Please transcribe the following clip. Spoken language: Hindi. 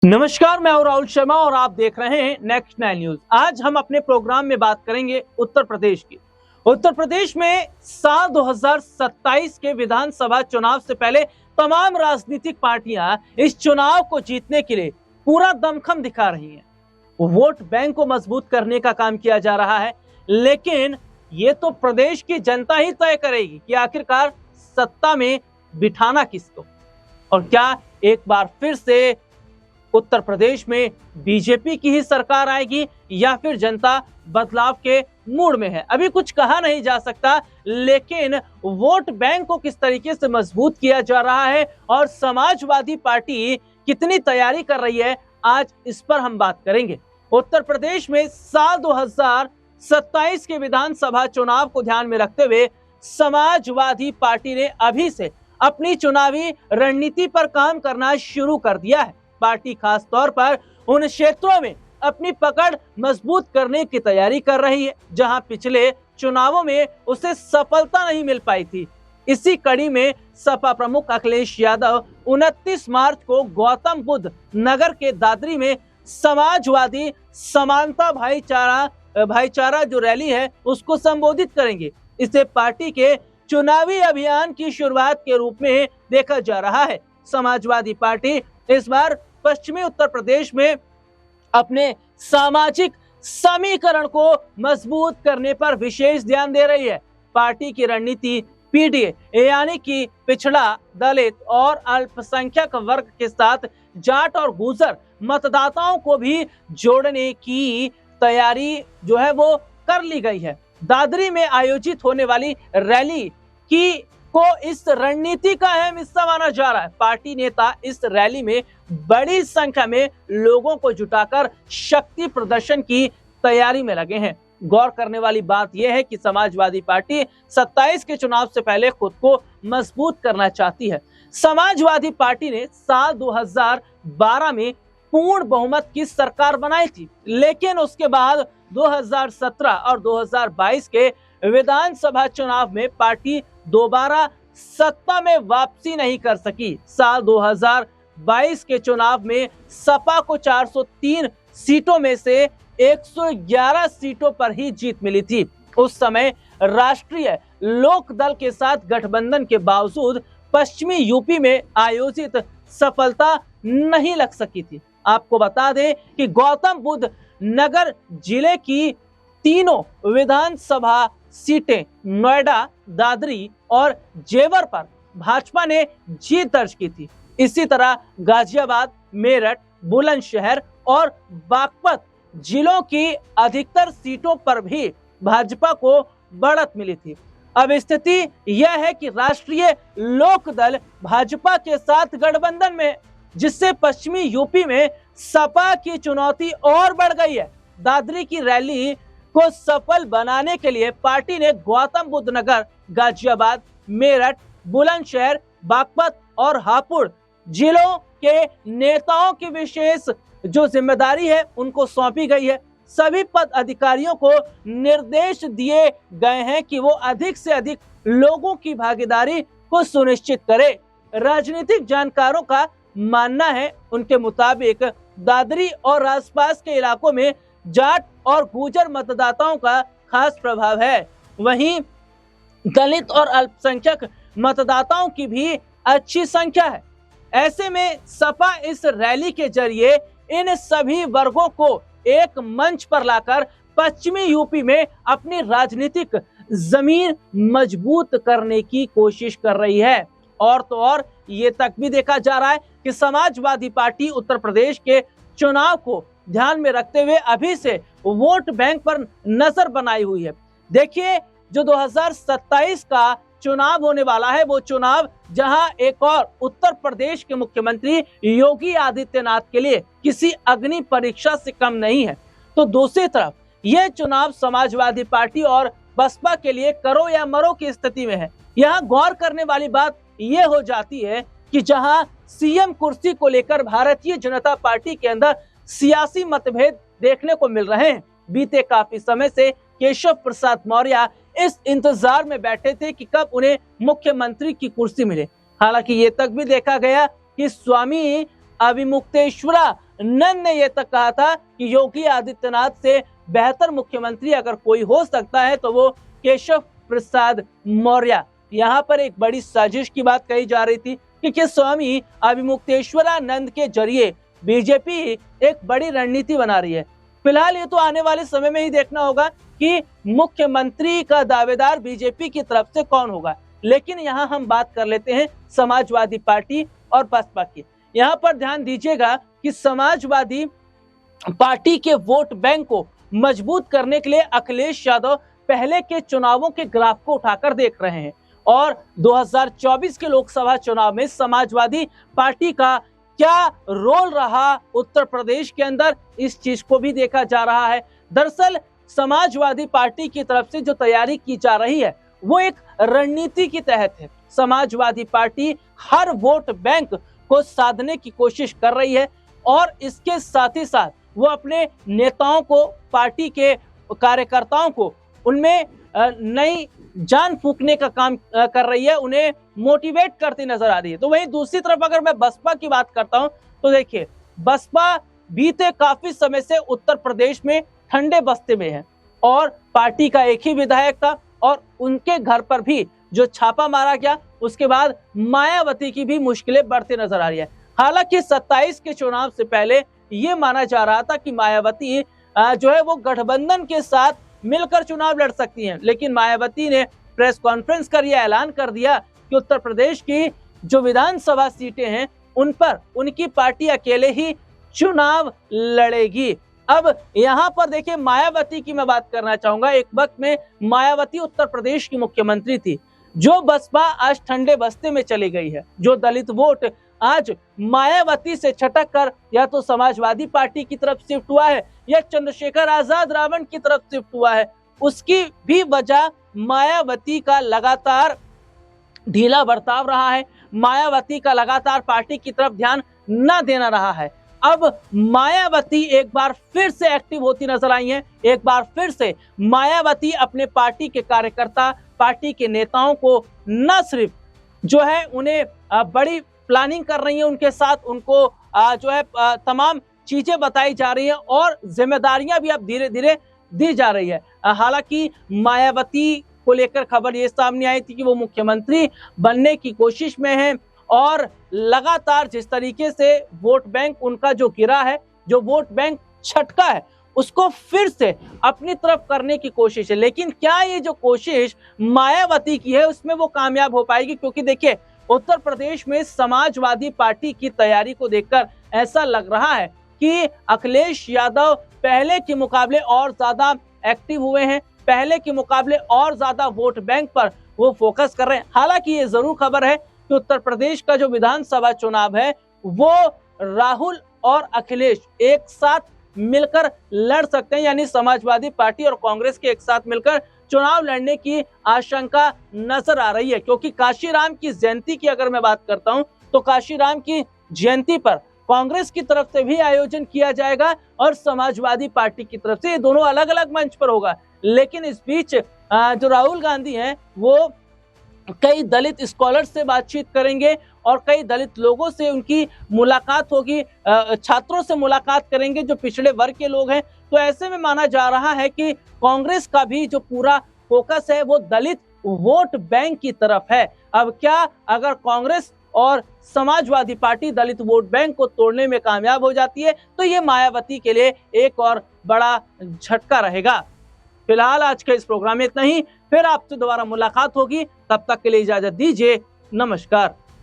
नमस्कार, मैं हूं राहुल शर्मा और आप देख रहे हैं नेक्स्ट 9 न्यूज। आज हम अपने प्रोग्राम में बात करेंगे उत्तर प्रदेश की। उत्तर प्रदेश में साल 2027 के विधानसभा चुनाव से पहले तमाम राजनीतिक पार्टियां इस चुनाव को जीतने के लिए पूरा दमखम दिखा रही हैं। वोट बैंक को मजबूत करने का काम किया जा रहा है, लेकिन ये तो प्रदेश की जनता ही तय करेगी कि आखिरकार सत्ता में बिठाना किसको, और क्या एक बार फिर से उत्तर प्रदेश में बीजेपी की ही सरकार आएगी या फिर जनता बदलाव के मूड में है। अभी कुछ कहा नहीं जा सकता, लेकिन वोट बैंक को किस तरीके से मजबूत किया जा रहा है और समाजवादी पार्टी कितनी तैयारी कर रही है, आज इस पर हम बात करेंगे। उत्तर प्रदेश में साल 2027 के विधानसभा चुनाव को ध्यान में रखते हुए समाजवादी पार्टी ने अभी से अपनी चुनावी रणनीति पर काम करना शुरू कर दिया है। पार्टी खास तौर पर उन क्षेत्रों में अपनी पकड़ मजबूत करने की तैयारी कर रही है जहां पिछले चुनावों में उसे सफलता नहीं मिल पाई थी। इसी कड़ी में सपा प्रमुख अखिलेश यादव 29 मार्च को गौतम बुद्ध नगर के दादरी में समाजवादी समानता भाईचारा जो रैली है उसको संबोधित करेंगे। इसे पार्टी के चुनावी अभियान की शुरुआत के रूप में देखा जा रहा है। समाजवादी पार्टी इस बार पश्चिमी उत्तर प्रदेश में अपने सामाजिक समीकरण को मजबूत करने पर विशेष ध्यान दे रही है। पार्टी की रणनीति पीडीए यानी कि पिछड़ा, दलित और अल्पसंख्यक वर्ग के साथ जाट और गुर्जर मतदाताओं को भी जोड़ने की तैयारी जो है वो कर ली गई है। दादरी में आयोजित होने वाली रैली को इस रणनीति का अहम हिस्सा माना जा रहा है। पार्टी नेता इस रैली में बड़ी संख्या में लोगों को जुटाकर शक्ति प्रदर्शन की तैयारी में लगे हैं। गौर करने वाली बात यह है कि समाजवादी पार्टी 27 के चुनाव से पहले खुद को मजबूत करना चाहती है। समाजवादी पार्टी ने साल 2012 में पूर्ण बहुमत की सरकार बनाई थी, लेकिन उसके बाद 2017 और 2022 के विधानसभा चुनाव में पार्टी दोबारा सत्ता में वापसी नहीं कर सकी। साल 2022 के चुनाव में सपा को 403 सीटों में से 111 सीटों पर ही जीत मिली थी। उस समय राष्ट्रीय लोक दल के साथ गठबंधन के बावजूद पश्चिमी यूपी में आयोजित सफलता नहीं लग सकी थी। आपको बता दें कि गौतम बुद्ध नगर जिले की तीनों विधानसभा सीटें नोएडा, दादरी और जेवर पर भाजपा ने जीत दर्ज की थी। इसी तरह गाजियाबाद, मेरठ, बुलंदशहर और बागपत जिलों की अधिकतर सीटों पर भी भाजपा को बढ़त मिली थी। अब स्थिति यह है कि राष्ट्रीय लोक दल भाजपा के साथ गठबंधन में, जिससे पश्चिमी यूपी में सपा की चुनौती और बढ़ गई है। दादरी की रैली को सफल बनाने के लिए पार्टी ने गौतम बुद्ध नगर, गाजियाबाद, मेरठ, बुलंदशहर, बागपत और हापुड़ जिलों के नेताओं की विशेष जो जिम्मेदारी है उनको सौंपी गई है। सभी पद अधिकारियों को निर्देश दिए गए हैं कि वो अधिक से अधिक लोगों की भागीदारी को सुनिश्चित करें। राजनीतिक जानकारों का मानना है, उनके मुताबिक दादरी और आसपास के इलाकों में जाट और गुर्जर मतदाताओं का खास प्रभाव है। वहीं दलित और अल्पसंख्यक मतदाताओं की भी अच्छी संख्या है। ऐसे में सपा इस रैली के जरिए इन सभी वर्गों को एक मंच पर लाकर पश्चिमी यूपी में अपनी राजनीतिक जमीन मजबूत करने की कोशिश कर रही है। और तो और ये तक भी देखा जा रहा है कि समाजवादी पार्टी उत्तर प्रदेश के चुनाव को ध्यान में रखते हुए अभी से वोट बैंक पर नजर बनाई हुई है। देखिए, जो 2027 का चुनाव होने वाला है वो चुनाव जहां एक और उत्तर प्रदेश के मुख्यमंत्री योगी आदित्यनाथ के लिए किसी अग्नि परीक्षा से कम नहीं है, तो दूसरी तरफ यह चुनाव समाजवादी पार्टी और बसपा के लिए करो या मरो की स्थिति में है। यहाँ गौर करने वाली बात यह हो जाती है कि जहां सीएम कुर्सी को लेकर भारतीय जनता पार्टी के अंदर सियासी मतभेद देखने को मिल रहे हैं। बीते काफी समय से केशव प्रसाद मौर्य इस इंतजार में बैठे थे कि कब उन्हें मुख्यमंत्री की कुर्सी मिले। हालांकि ये तक भी देखा गया कि स्वामी अविमुक्तेश्वरा नंद ने यह तक कहा था कि योगी आदित्यनाथ से बेहतर मुख्यमंत्री अगर कोई हो सकता है तो वो केशव प्रसाद मौर्य। यहाँ पर एक बड़ी साजिश की बात कही जा रही थी कि स्वामी अभिमुक्तेश्वरानंद के जरिए बीजेपी एक बड़ी रणनीति बना रही है। फिलहाल ये तो आने वाले समय में ही देखना होगा कि मुख्यमंत्री का दावेदार बीजेपी की तरफ से कौन होगा। लेकिन यहाँ हम बात कर लेते हैं समाजवादी पार्टी और बसपा की। यहाँ पर ध्यान दीजिएगा कि समाजवादी पार्टी के वोट बैंक को मजबूत करने के लिए अखिलेश यादव पहले के चुनावों के ग्राफ को उठाकर देख रहे हैं और 2024 के लोकसभा चुनाव में समाजवादी पार्टी का क्या रोल रहा उत्तर प्रदेश के अंदर, इस चीज को भी देखा जा रहा है। दरअसल समाजवादी पार्टी की तरफ से जो तैयारी की जा रही है वो एक रणनीति के तहत है। समाजवादी पार्टी हर वोट बैंक को साधने की कोशिश कर रही है और इसके साथ ही साथ वो अपने नेताओं को, पार्टी के कार्यकर्ताओं को उनमें नई जान फूंकने का काम कर रही है, उन्हें मोटिवेट करती नजर आ रही है। तो वहीं दूसरी तरफ अगर मैं बसपा की बात करता हूं तो देखिए, बसपा बीते काफी समय से उत्तर प्रदेश में ठंडे बस्ते में है और पार्टी का एक ही विधायक था और उनके घर पर भी जो छापा मारा गया उसके बाद मायावती की भी मुश्किलें बढ़ती नजर आ रही है। हालांकि 27 के चुनाव से पहले ये माना जा रहा था कि मायावती जो है वो गठबंधन के साथ मिलकर चुनाव लड़ सकती हैं, लेकिन मायावती ने प्रेस कॉन्फ्रेंस कर यह ऐलान कर दिया कि उत्तर प्रदेश की जो विधानसभा सीटें हैं उन पर उनकी पार्टी अकेले ही चुनाव लड़ेगी। अब यहाँ पर देखिए, मायावती की मैं बात करना चाहूंगा। एक वक्त में मायावती उत्तर प्रदेश की मुख्यमंत्री थी। जो बसपा आज ठंडे बस्ते में चली गई है, जो दलित वोट आज मायावती से छटक कर या तो समाजवादी पार्टी की तरफ शिफ्ट हुआ है या चंद्रशेखर आजाद रावण की तरफ शिफ्ट हुआ है, उसकी भी वजह मायावती का लगातार ढीला बर्ताव रहा है, मायावती का लगातार पार्टी की तरफ ध्यान न देना रहा है। अब मायावती एक बार फिर से एक्टिव होती नजर आई हैं। एक बार फिर से मायावती अपने पार्टी के कार्यकर्ता, पार्टी के नेताओं को न सिर्फ जो है उन्हें बड़ी प्लानिंग कर रही है, उनके साथ उनको जो है तमाम चीजें बताई जा रही हैं और जिम्मेदारियां भी अब धीरे धीरे दी जा रही है। हालांकि मायावती को लेकर खबर ये सामने आई थी कि वो मुख्यमंत्री बनने की कोशिश में है और लगातार जिस तरीके से वोट बैंक उनका जो गिरा है, जो वोट बैंक छटका है, उसको फिर से अपनी तरफ करने की कोशिश है। लेकिन क्या ये जो कोशिश मायावती की है उसमें वो कामयाब हो पाएगी? क्योंकि देखिए, उत्तर प्रदेश में समाजवादी पार्टी की तैयारी को देखकर ऐसा लग रहा है कि अखिलेश यादव पहले के मुकाबले और ज्यादा एक्टिव हुए हैं, पहले के मुकाबले और ज्यादा वोट बैंक पर वो फोकस कर रहे हैं। हालांकि ये जरूर खबर है कि उत्तर प्रदेश का जो विधानसभा चुनाव है वो राहुल और अखिलेश एक साथ मिलकर लड़ सकते हैं, यानी समाजवादी पार्टी और कांग्रेस के एक साथ मिलकर चुनाव लड़ने की आशंका नजर आ रही है। क्योंकि काशीराम की जयंती की अगर मैं बात करता हूं तो काशीराम की जयंती पर कांग्रेस की तरफ से भी आयोजन किया जाएगा और समाजवादी पार्टी की तरफ से, ये दोनों अलग अलग मंच पर होगा। लेकिन इस बीच जो राहुल गांधी हैं वो कई दलित स्कॉलर से बातचीत करेंगे और कई दलित लोगों से उनकी मुलाकात होगी, छात्रों से मुलाकात करेंगे जो पिछड़े वर्ग के लोग हैं। तो ऐसे में माना जा रहा है कि कांग्रेस का भी जो पूरा फोकस है वो दलित वोट बैंक की तरफ है। अब क्या अगर कांग्रेस और समाजवादी पार्टी दलित वोट बैंक को तोड़ने में कामयाब हो जाती है तो ये मायावती के लिए एक और बड़ा झटका रहेगा। फिलहाल आज के इस प्रोग्राम में इतना ही, फिर आपसे दोबारा मुलाकात होगी, तब तक के लिए इजाजत दीजिए, नमस्कार।